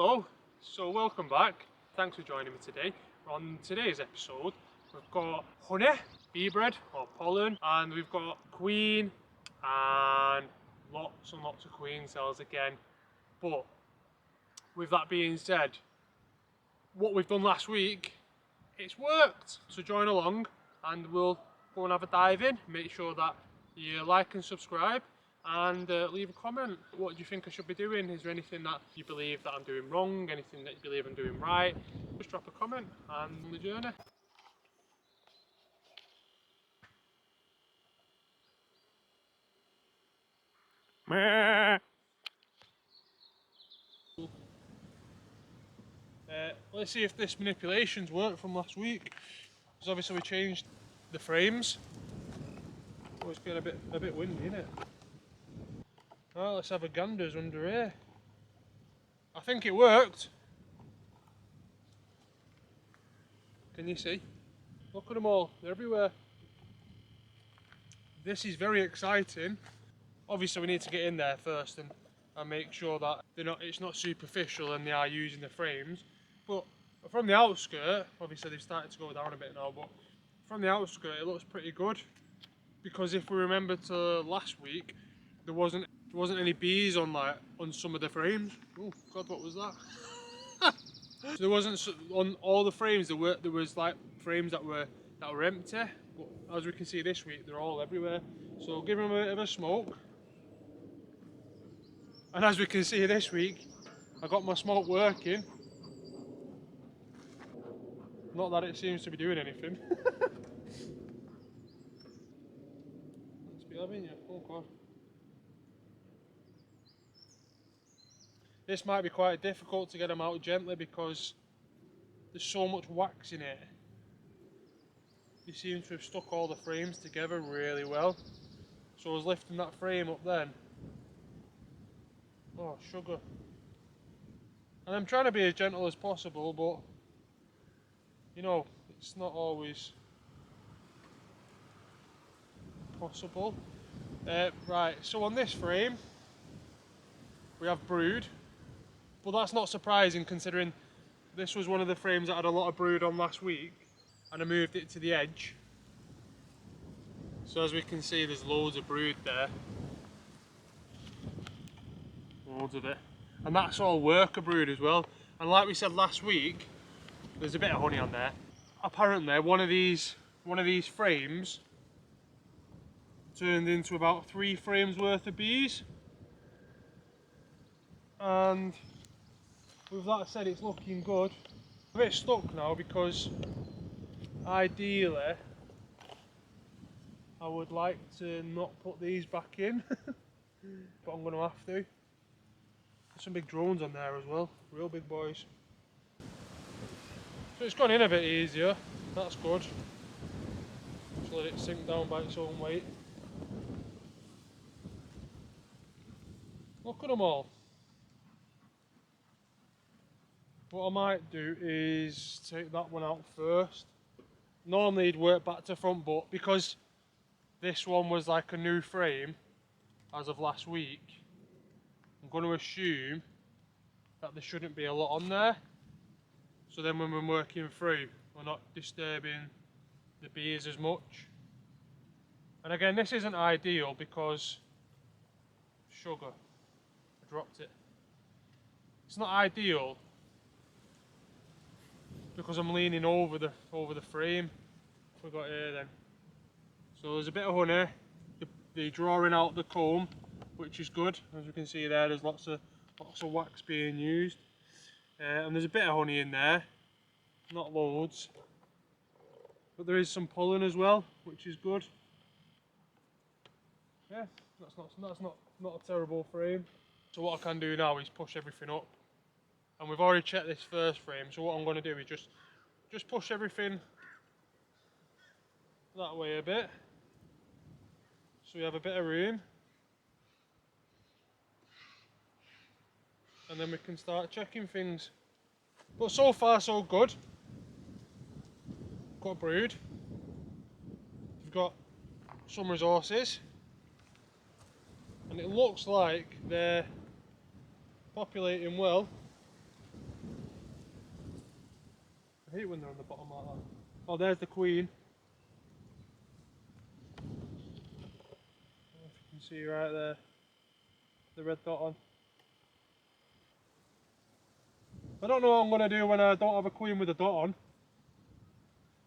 Hello, so welcome back. Thanks for joining me today. On today's episode, we've got honey, bee bread or pollen, and we've got queen and lots and lots of queen cells again. But with that being said, what we've done last week, it's worked. So join along and we'll go and have a dive in. Make sure that you like and subscribe and leave a comment. What do you think I should be doing? Is there anything that you believe that I'm doing wrong? Anything that you believe I'm doing right? Just drop a comment and on the journey. Let's see if this manipulation's worked from last week. Because obviously we changed the frames. Oh, it's getting a bit windy, isn't it? Well, let's have a ganders under here. I think it worked. Can you see? Look at them all, they're everywhere. This is very exciting. Obviously we need to get in there first and make sure that it's not superficial and they are using the frames. But from the outskirt, obviously they've started to go down a bit now, but from the outskirt it looks pretty good. Because if we remember to last week, there wasn't any bees on some of the frames. Oh God, what was that? So there wasn't on all the frames. There was like frames that were empty. But as we can see this week, they're all everywhere. So give them a bit of a smoke. And as we can see this week, I got my smoke working. Not that it seems to be doing anything. Let's be having you. Oh God. This might be quite difficult to get them out gently because there's so much wax in it. You seem to have stuck all the frames together really well. So I was lifting that frame up then. Oh, sugar. And I'm trying to be as gentle as possible, but you know, it's not always possible. Right, so on this frame, we have brood. But that's not surprising considering this was one of the frames that had a lot of brood on last week and I moved it to the edge. So as we can see, there's loads of brood there. Loads of it. And that's all worker brood as well. And like we said last week, there's a bit of honey on there. Apparently one of these frames turned into about 3 frames worth of bees. And with that said, it's looking good. I'm a bit stuck now because ideally I would like to not put these back in, but I'm going to have to. There's some big drones on there as well, real big boys. So it's gone in a bit easier, that's good. Just let it sink down by its own weight. Look at them all. What I might do is take that one out first. Normally you'd work back to front, but because this one was like a new frame as of last week, I'm going to assume that there shouldn't be a lot on there. So then when we're working through, we're not disturbing the bees as much. And again, this isn't ideal because sugar, I dropped it. It's not ideal because I'm leaning over the frame. Forgot here then. So there's a bit of honey. They're drawing out the comb, which is good. As you can see there, there's lots of wax being used, and there's a bit of honey in there, not loads, but there is some pollen as well, which is good. Yeah, that's not a terrible frame. So what I can do now is push everything up. And we've already checked this first frame, so what I'm going to do is just push everything that way a bit, so we have a bit of room, and then we can start checking things. But so far so good. Got brood, we've got some resources, and it looks like they're populating well. I hate when they're on the bottom like that. Oh, there's the queen. I don't know if you can see right there, the red dot on. I don't know what I'm going to do when I don't have a queen with a dot on,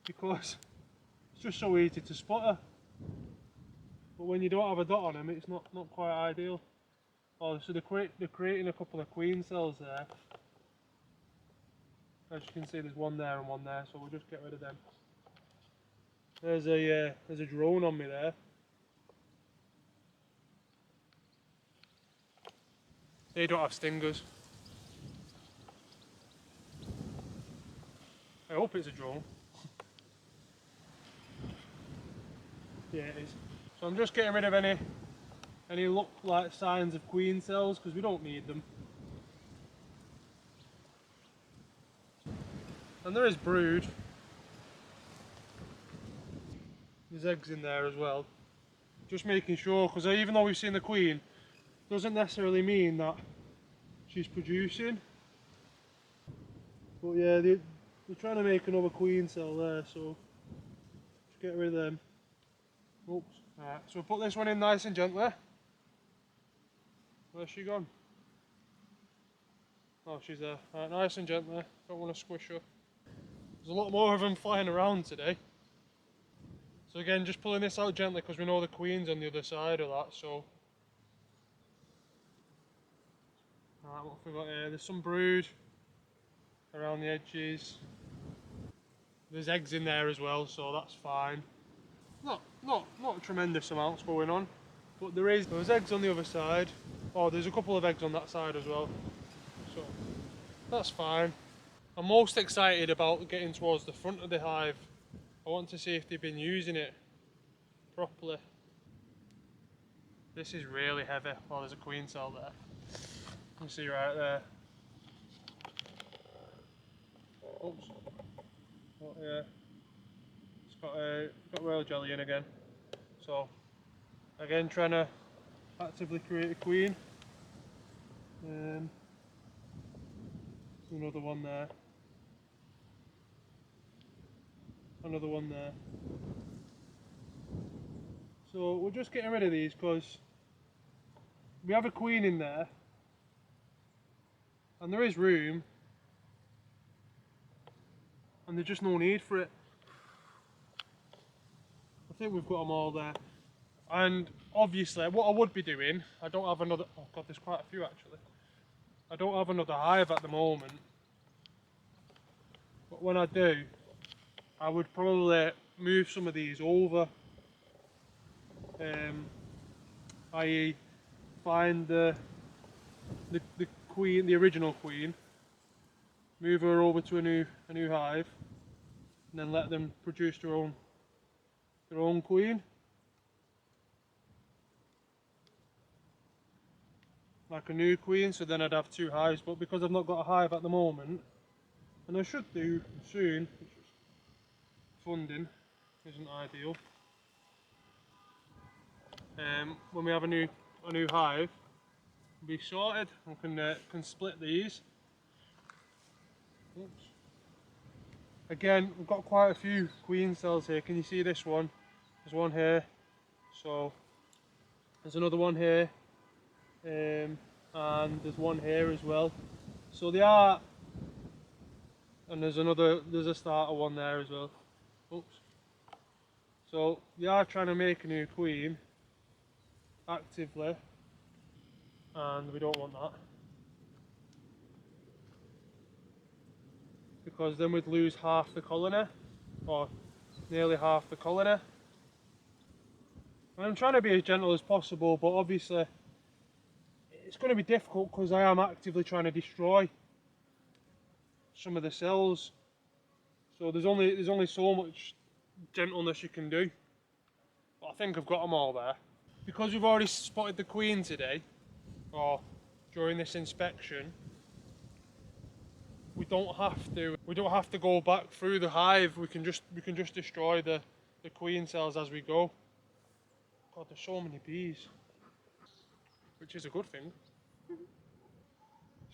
because it's just so easy to spot her. But when you don't have a dot on them, it's not quite ideal. Oh, so they're creating a couple of queen cells there. As you can see, there's one there and one there, so we'll just get rid of them. There's a drone on me there. They don't have stingers. I hope it's a drone. Yeah, it is. So I'm just getting rid of any look like signs of queen cells, because we don't need them. And there is brood. There's eggs in there as well. Just making sure, because even though we've seen the queen, doesn't necessarily mean that she's producing. But yeah, they're trying to make another queen cell there, so just get rid of them. Oops. Alright, so we'll put this one in nice and gently. Where's she gone? Oh, she's there. Alright, nice and gently. Don't want to squish her. There's a lot more of them flying around today. So again, just pulling this out gently because we know the queen's on the other side of that, so. Alright, what have we got here? There's some brood around the edges. There's eggs in there as well, so that's fine. Not tremendous amounts going on, but there's eggs on the other side. Oh, there's a couple of eggs on that side as well, so that's fine. I'm most excited about getting towards the front of the hive. I want to see if they've been using it properly. This is really heavy. Oh, there's a queen cell there. You can see right there. Oops. Oh, yeah. It's got royal jelly in again. So, again, trying to actively create a queen. Another one there. Another one there. So we're just getting rid of these because we have a queen in there and there is room and there's just no need for it. I think we've got them all there. And obviously what I would be doing, I don't have another, oh god, there's quite a few actually. I don't have another hive at the moment, but when I do, I would probably move some of these over, i.e. find the queen, the original queen, move her over to a new hive, and then let them produce their own queen. Like a new queen, so then I'd have two hives, but because I've not got a hive at the moment, and I should do soon, funding isn't ideal. When we have a new hive, we'll be sorted and can split these. Oops. Again, we've got quite a few queen cells here. Can you see this one? There's one here, so there's another one here, and there's one here as well. So they are, and there's a starter one there as well. Oops. So they are trying to make a new queen actively, and we don't want that, because then we'd lose half the colony, or nearly half the colony. And I'm trying to be as gentle as possible, but obviously it's going to be difficult because I am actively trying to destroy some of the cells. So there's only so much gentleness you can do. But I think I've got them all there. Because we've already spotted the queen today, or during this inspection, we don't have to go back through the hive. We can just destroy the queen cells as we go. God, there's so many bees, which is a good thing. It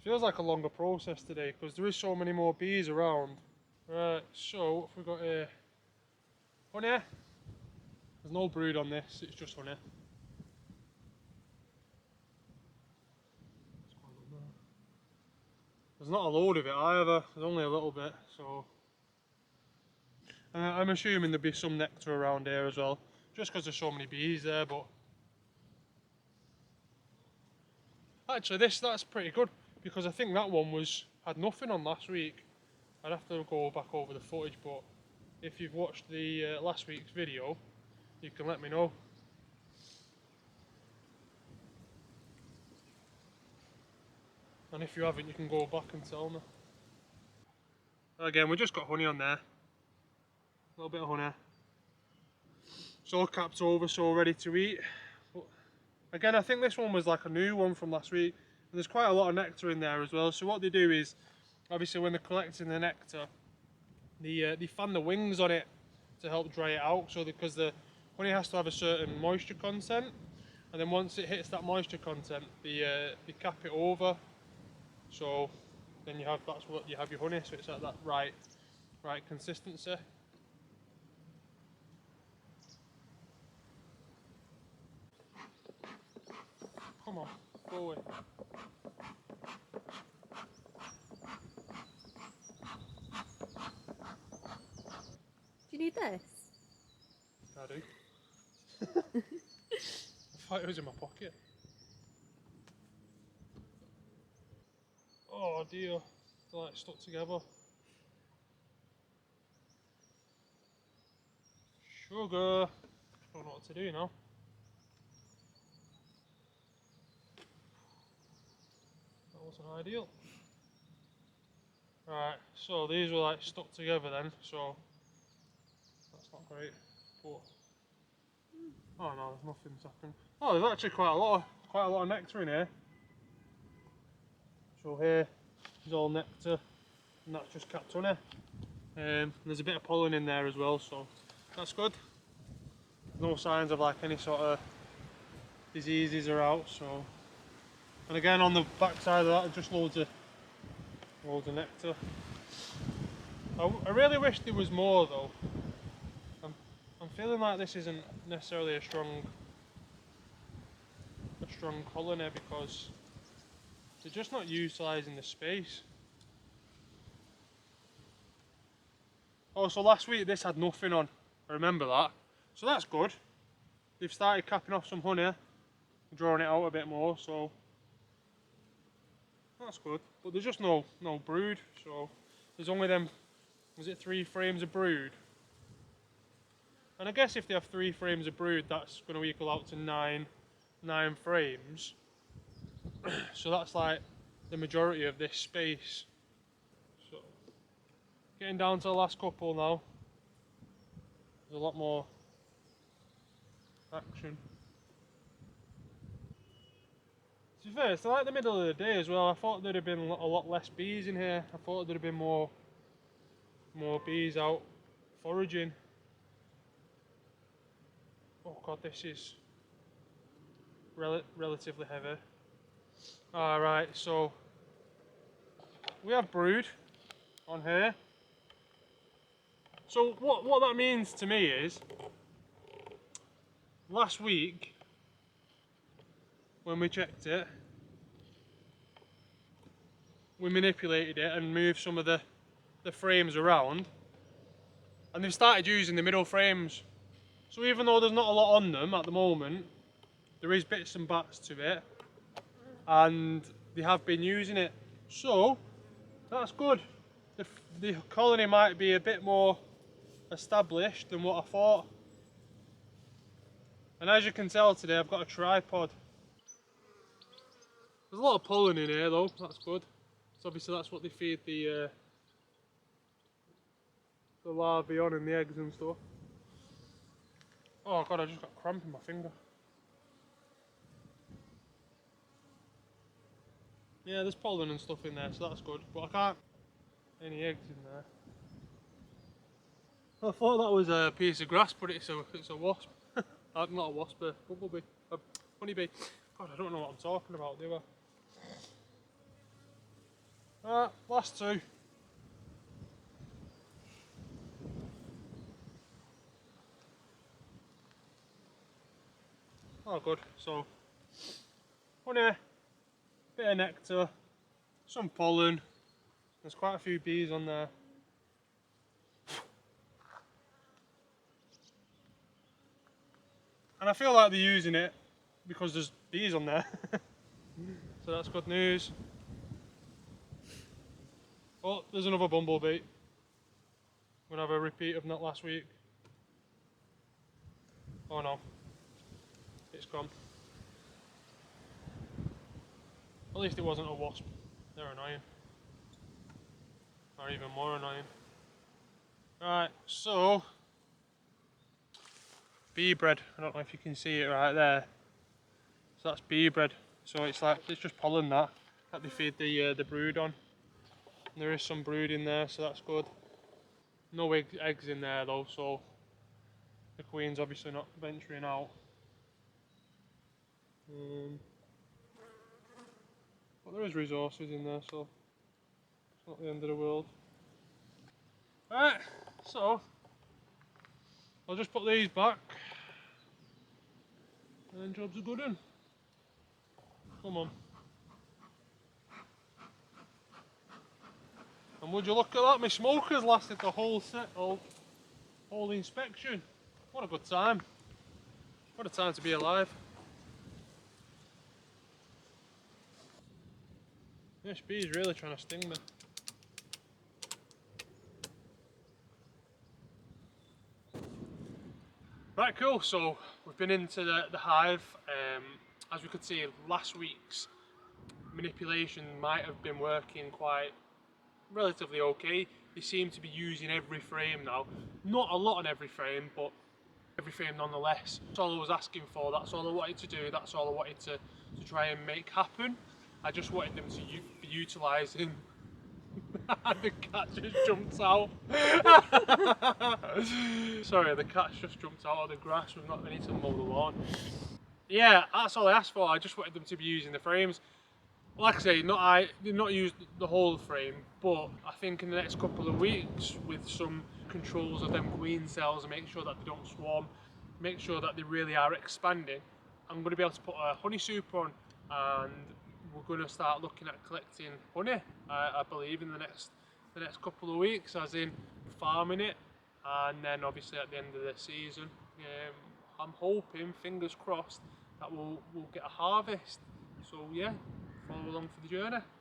feels like a longer process today because there is so many more bees around. Right, so what have we got here? Honey. There's no brood on this, it's just honey. There's not a load of it either, there's only a little bit, so... I'm assuming there'll be some nectar around here as well, just because there's so many bees there, but... Actually that's pretty good, because I think that one had nothing on last week. I'd have to go back over the footage, but if you've watched the last week's video, you can let me know. And if you haven't, you can go back and tell me. Again, we just got honey on there. A little bit of honey. It's all capped over, so ready to eat. But again, I think this one was like a new one from last week. And there's quite a lot of nectar in there as well. So what they do is, obviously when they're collecting the nectar, they fan the wings on it to help dry it out. So because the honey has to have a certain moisture content. And then once it hits that moisture content, they cap it over. So then that's what you have your honey, so it's at that right consistency. Come on, go away. Do you need this? I do. I thought it was in my pocket. Oh dear, they're like stuck together. Sugar. Don't know what to do now. That wasn't ideal. Right, so these were like stuck together then, so that's not great. But oh no, there's nothing's happened. Oh, there's actually quite a lot of nectar in here. So here is all nectar, and that's just capped honey. There's a bit of pollen in there as well, so that's good. No signs of like any sort of diseases are out. So, and again on the back side of that, just loads of nectar. I really wish there was more though. I'm feeling like this isn't necessarily a strong colony because they're just not utilising the space. Oh, so last week this had nothing on, I remember that. So that's good. They've started capping off some honey, drawing it out a bit more, so that's good. But there's just no brood, so there's only them, was it 3 frames of brood? And I guess if they have 3 frames of brood, that's going to equal out to 9 frames. So that's like the majority of this space. So getting down to the last couple now. There's a lot more action. To be fair, it's like the middle of the day as well. I thought there'd have been a lot less bees in here. I thought there'd have been more bees out foraging. Oh god, this is relatively heavy. Alright, so we have brood on here. So what that means to me is, last week when we checked it, we manipulated it and moved some of the frames around, and they've started using the middle frames. So even though there's not a lot on them at the moment, there is bits and bats to it, and they have been using it. So that's good. The colony might be a bit more established than what I thought. And as you can tell today, I've got a tripod. There's a lot of pollen in here though, that's good. So obviously that's what they feed the larvae on and the eggs and stuff. Oh god, I just got cramp in my finger. Yeah, there's pollen and stuff in there, so that's good. But I can't... any eggs in there. I thought that was a piece of grass, but it's a wasp. Not a wasp, a bumblebee. A honeybee. God, I don't know what I'm talking about, do I? Last two. Oh good, so honey, bit of nectar, some pollen, there's quite a few bees on there. And I feel like they're using it because there's bees on there. So that's good news. Oh, there's another bumblebee. We're gonna have a repeat of that last week. Oh no, it's gone. At least it wasn't a wasp. They're annoying. Or even more annoying. Right, so bee bread. I don't know if you can see it right there. So that's bee bread. So it's just pollen that they feed the brood on. And there is some brood in there, so that's good. No eggs in there though, so the queen's obviously not venturing out. But there is resources in there, so it's not the end of the world. Right, so I'll just put these back, and then job's a good one. Come on. And would you look at that, my smokers lasted the whole whole inspection. What a good time. What a time to be alive. This bee's really trying to sting me. Right, cool, so we've been into the hive. As we could see, last week's manipulation might have been working quite relatively okay. They seem to be using every frame now. Not a lot on every frame, but every frame nonetheless. That's all I was asking for, that's all I wanted to do, that's all I wanted to try and make happen. I just wanted them to be utilising. The cat just jumped out. Sorry, the cat's just jumped out of the grass. We need to mow the lawn. Yeah, that's all I asked for. I just wanted them to be using the frames. Like I say, they've not used the whole frame, but I think in the next couple of weeks, with some controls of them queen cells and make sure that they don't swarm, make sure that they really are expanding, I'm going to be able to put a honey super on, and we're going to start looking at collecting honey. I believe in the next couple of weeks, as in farming it, and then obviously at the end of the season, I'm hoping, fingers crossed, that we'll get a harvest. So yeah, follow along for the journey.